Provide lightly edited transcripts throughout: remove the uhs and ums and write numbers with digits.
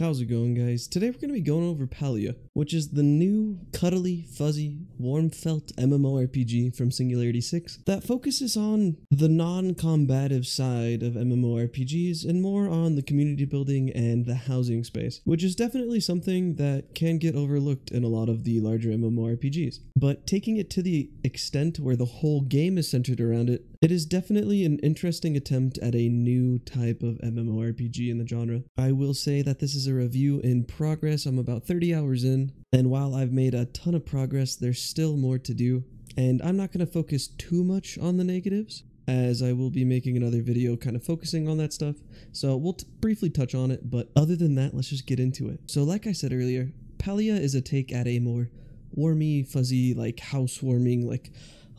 How's it going, guys? Today we're going to be going over Palia, which is the new, cuddly, fuzzy, warm-felt MMORPG from Singularity 6 that focuses on the non-combative side of MMORPGs and more on the community building and the housing space, which is definitely something that can get overlooked in a lot of the larger MMORPGs. But taking it to the extent where the whole game is centered around it, it is definitely an interesting attempt at a new type of MMORPG in the genre. I will say that this is a review in progress. I'm about 30 hours in, and while I've made a ton of progress, there's still more to do, and I'm not going to focus too much on the negatives, as I will be making another video kind of focusing on that stuff, so we'll briefly touch on it, but other than that, let's just get into it. So like I said earlier, Palia is a take at a more warmy, fuzzy, like housewarming, like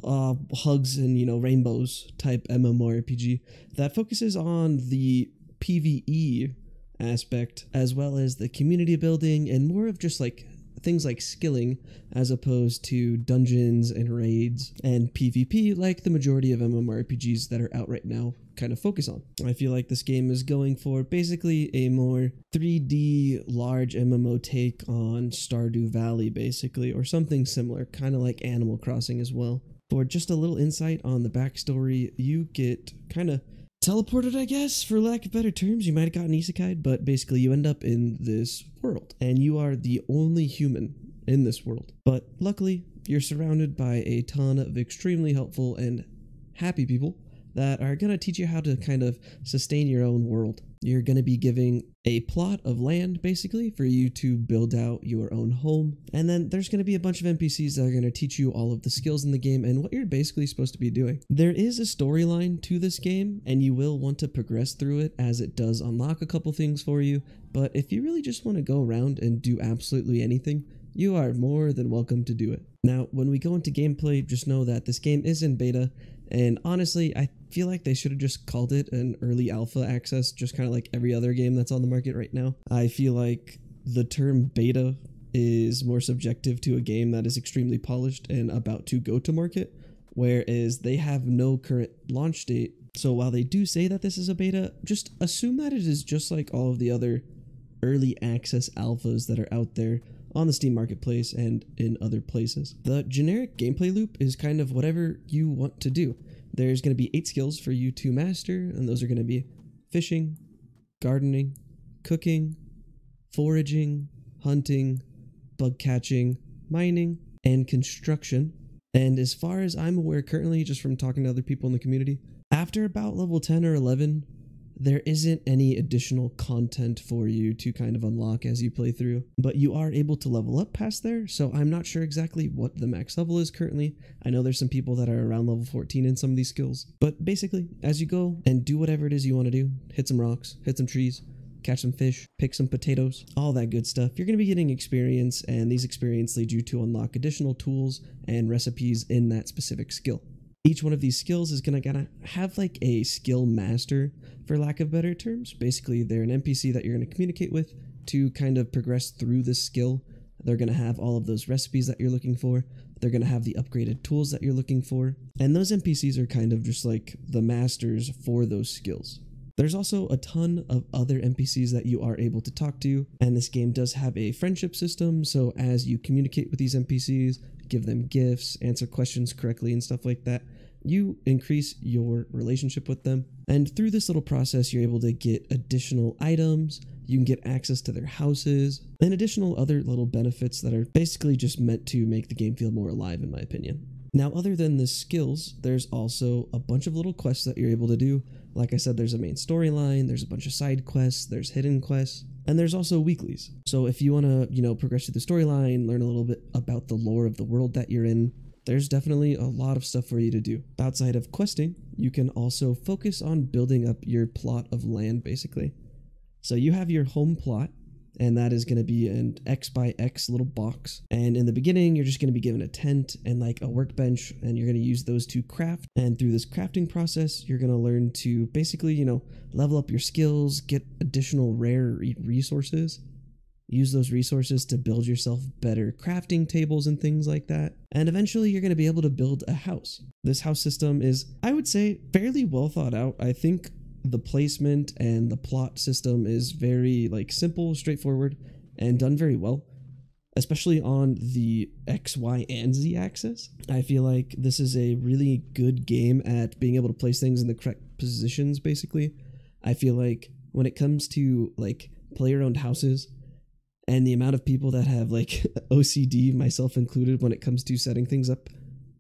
hugs and, rainbows type MMORPG that focuses on the PvE aspect as well as the community building and more of just like things like skilling as opposed to dungeons and raids and PvP like the majority of MMORPGs that are out right now kind of focus on. I feel like this game is going for basically a more 3D large MMO take on Stardew Valley basically, or something similar, kind of like Animal Crossing as well. For just a little insight on the backstory, you get kind of teleported, I guess, for lack of better terms. You might have gotten isekai'd, but basically you end up in this world, and you are the only human in this world. But luckily, you're surrounded by a ton of extremely helpful and happy people that are going to teach you how to kind of sustain your own world. You're going to be giving a plot of land, basically, for you to build out your own home. And then there's going to be a bunch of NPCs that are going to teach you all of the skills in the game and what you're basically supposed to be doing. There is a storyline to this game, and you will want to progress through it as it does unlock a couple things for you. But if you really just want to go around and do absolutely anything, you are more than welcome to do it. Now, when we go into gameplay, just know that this game is in beta, and honestly, I feel like they should have just called it an early alpha access, just kind of like every other game that's on the market right now. I feel like the term beta is more subjective to a game that is extremely polished and about to go to market, whereas they have no current launch date. So while they do say that this is a beta, just assume that it is just like all of the other early access alphas that are out there on the Steam Marketplace and in other places. The generic gameplay loop is kind of whatever you want to do. There's going to be 8 skills for you to master, and those are going to be fishing, gardening, cooking, foraging, hunting, bug catching, mining, and construction. And as far as I'm aware currently, just from talking to other people in the community, after about level 10 or 11, there isn't any additional content for you to kind of unlock as you play through, but you are able to level up past there, so I'm not sure exactly what the max level is currently. I know there's some people that are around level 14 in some of these skills, but basically, as you go and do whatever it is you want to do, hit some rocks, hit some trees, catch some fish, pick some potatoes, all that good stuff, you're going to be getting experience, and these experience lead you to unlock additional tools and recipes in that specific skill. Each one of these skills is going to have like a skill master, for lack of better terms. Basically, they're an NPC that you're going to communicate with to kind of progress through this skill. They're going to have all of those recipes that you're looking for. They're going to have the upgraded tools that you're looking for. And those NPCs are kind of just like the masters for those skills. There's also a ton of other NPCs that you are able to talk to, and this game does have a friendship system, so as you communicate with these NPCs, give them gifts, answer questions correctly and stuff like that, you increase your relationship with them. And through this little process, you're able to get additional items, you can get access to their houses, and additional other little benefits that are basically just meant to make the game feel more alive, in my opinion. Now, other than the skills, there's also a bunch of little quests that you're able to do. Like I said, there's a main storyline, there's a bunch of side quests, there's hidden quests, and there's also weeklies. So if you want to, progress through the storyline, learn a little bit about the lore of the world that you're in, there's definitely a lot of stuff for you to do. Outside of questing, you can also focus on building up your plot of land, basically. So you have your home plot, and that is going to be an X by X little box. And in the beginning, you're just going to be given a tent and like a workbench, and you're going to use those to craft. And through this crafting process, you're going to learn to basically, level up your skills, get additional rare resources, use those resources to build yourself better crafting tables and things like that. And eventually you're going to be able to build a house. This house system is, I would say, fairly well thought out. I think the placement and the plot system is very like simple, straightforward, and done very well, especially on the X, Y, and Z axis. I feel like this is a really good game at being able to place things in the correct positions, basically. I feel like when it comes to like player-owned houses and the amount of people that have like OCD, myself included, when it comes to setting things up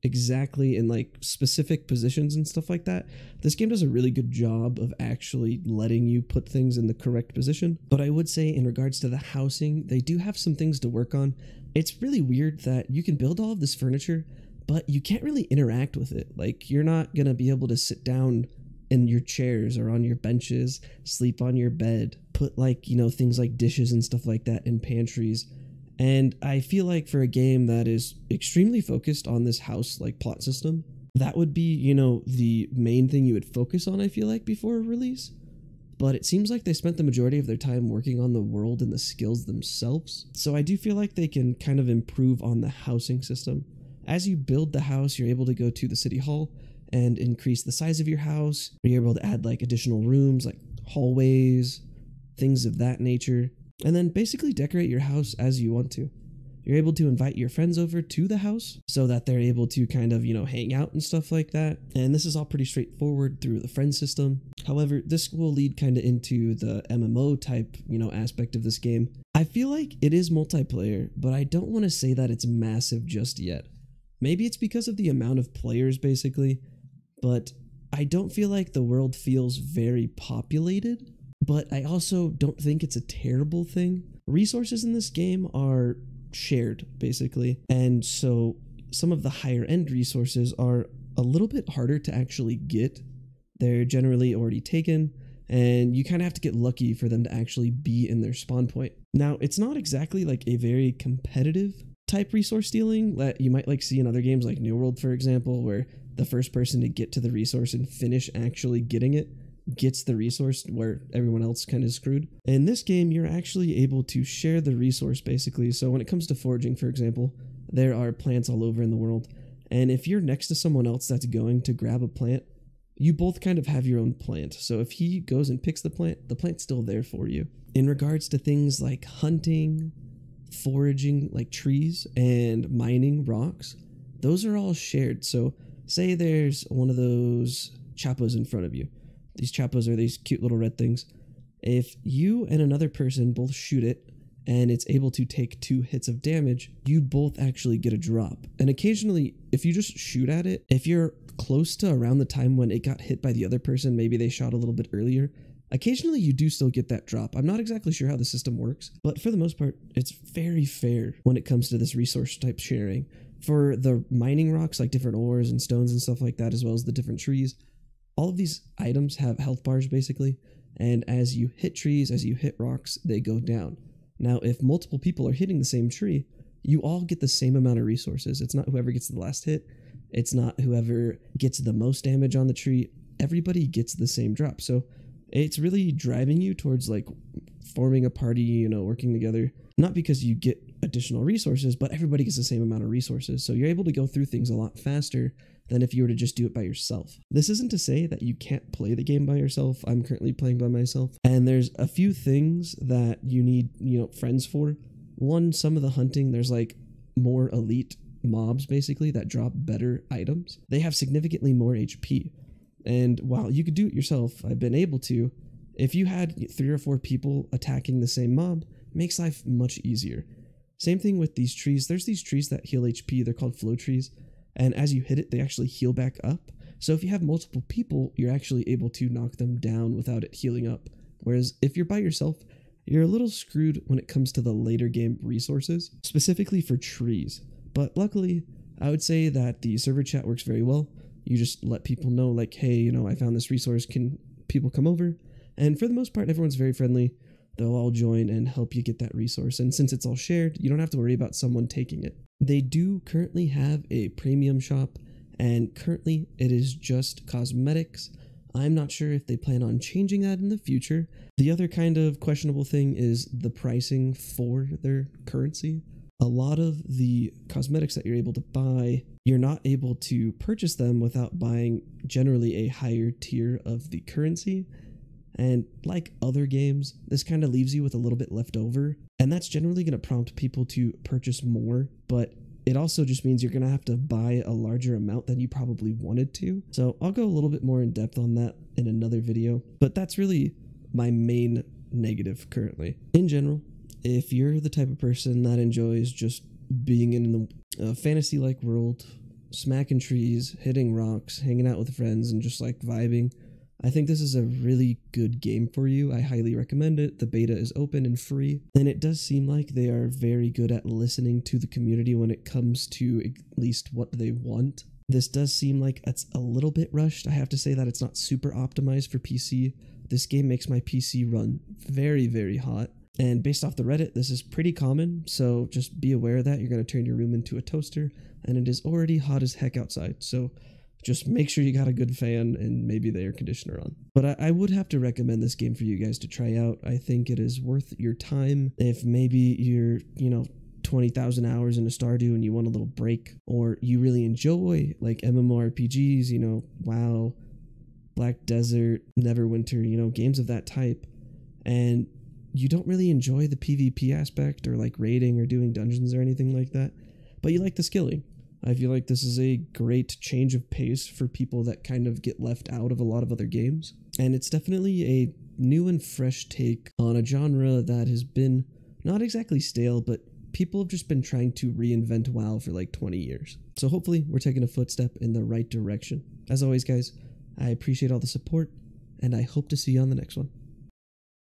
exactly in like specific positions and stuff like that, this game does a really good job of actually letting you put things in the correct position. But I would say in regards to the housing, they do have some things to work on. It's really weird that you can build all of this furniture, but you can't really interact with it. Like, you're not gonna be able to sit down in your chairs or on your benches, sleep on your bed, put like, you know, things like dishes and stuff like that in pantries. And I feel like for a game that is extremely focused on this house like plot system, that would be, you know, the main thing you would focus on, I feel like, before a release. But it seems like they spent the majority of their time working on the world and the skills themselves. So I do feel like they can kind of improve on the housing system. As you build the house, you're able to go to the city hall and increase the size of your house. You're able to add like additional rooms, like hallways, things of that nature. And then basically decorate your house as you want to. You're able to invite your friends over to the house so that they're able to kind of, you know, hang out and stuff like that. And this is all pretty straightforward through the friend system. However, this will lead kind of into the MMO type, you know, aspect of this game. I feel like it is multiplayer, but I don't want to say that it's massive just yet. Maybe it's because of the amount of players, basically, but I don't feel like the world feels very populated. But I also don't think it's a terrible thing. Resources in this game are shared, basically. And so some of the higher end resources are a little bit harder to actually get. They're generally already taken, and you kind of have to get lucky for them to actually be in their spawn point. Now, it's not exactly like a very competitive type resource stealing that you might like see in other games like New World, for example, where the first person to get to the resource and finish actually getting it gets the resource where everyone else kind of screwed. In this game, you're actually able to share the resource, basically. So when it comes to foraging, for example, there are plants all over in the world. And if you're next to someone else that's going to grab a plant, you both kind of have your own plant. So if he goes and picks the plant's still there for you. In regards to things like hunting, foraging like trees, and mining rocks, those are all shared. So say there's one of those chapos in front of you. These chapos are these cute little red things. If you and another person both shoot it and it's able to take 2 hits of damage, you both actually get a drop. And occasionally, if you just shoot at it, if you're close to around the time when it got hit by the other person, maybe they shot a little bit earlier, occasionally you do still get that drop. I'm not exactly sure how the system works, but for the most part, it's very fair when it comes to this resource type sharing. For the mining rocks, like different ores and stones and stuff like that, as well as the different trees, all of these items have health bars, basically, and as you hit trees, as you hit rocks, they go down. Now, if multiple people are hitting the same tree, you all get the same amount of resources. It's not whoever gets the last hit. It's not whoever gets the most damage on the tree. Everybody gets the same drop. So it's really driving you towards, like, forming a party, you know, working together. Not because you get additional resources, but everybody gets the same amount of resources. So you're able to go through things a lot faster than if you were to just do it by yourself. This isn't to say that you can't play the game by yourself. I'm currently playing by myself. And there's a few things that you need, you know, friends for. One, some of the hunting, there's like more elite mobs, basically, that drop better items. They have significantly more HP. And while you could do it yourself, I've been able to, if you had 3 or 4 people attacking the same mob, it makes life much easier. Same thing with these trees. There's these trees that heal HP. They're called flow trees. And as you hit it, they actually heal back up. So if you have multiple people, you're actually able to knock them down without it healing up. Whereas if you're by yourself, you're a little screwed when it comes to the later game resources, specifically for trees. But luckily, I would say that the server chat works very well. You just let people know, like, hey, you know, I found this resource. Can people come over? And for the most part, everyone's very friendly. They'll all join and help you get that resource. And since it's all shared, you don't have to worry about someone taking it. They do currently have a premium shop, and currently it is just cosmetics. I'm not sure if they plan on changing that in the future. The other kind of questionable thing is the pricing for their currency. A lot of the cosmetics that you're able to buy, you're not able to purchase them without buying generally a higher tier of the currency. And like other games, this kind of leaves you with a little bit left over. And that's generally going to prompt people to purchase more, but it also just means you're going to have to buy a larger amount than you probably wanted to. So I'll go a little bit more in depth on that in another video, but that's really my main negative currently. In general, if you're the type of person that enjoys just being in a fantasy-like world, smacking trees, hitting rocks, hanging out with friends, and just like vibing, I think this is a really good game for you. I highly recommend it. The beta is open and free, and it does seem like they are very good at listening to the community when it comes to at least what they want. This does seem like it's a little bit rushed. I have to say that it's not super optimized for PC. This game makes my PC run very, very hot. And based off the Reddit, this is pretty common, so just be aware that you're going to turn your room into a toaster, and it is already hot as heck outside, so just make sure you got a good fan and maybe the air conditioner on. But I would have to recommend this game for you guys to try out. I think it is worth your time if maybe you're, 20,000 hours into Stardew and you want a little break, or you really enjoy like MMORPGs, WoW, Black Desert, Neverwinter, games of that type, and you don't really enjoy the PvP aspect or like raiding or doing dungeons or anything like that, but you like the skilling. I feel like this is a great change of pace for people that kind of get left out of a lot of other games. And it's definitely a new and fresh take on a genre that has been not exactly stale, but people have just been trying to reinvent WoW for like 20 years. So hopefully we're taking a footstep in the right direction. As always, guys, I appreciate all the support, and I hope to see you on the next one.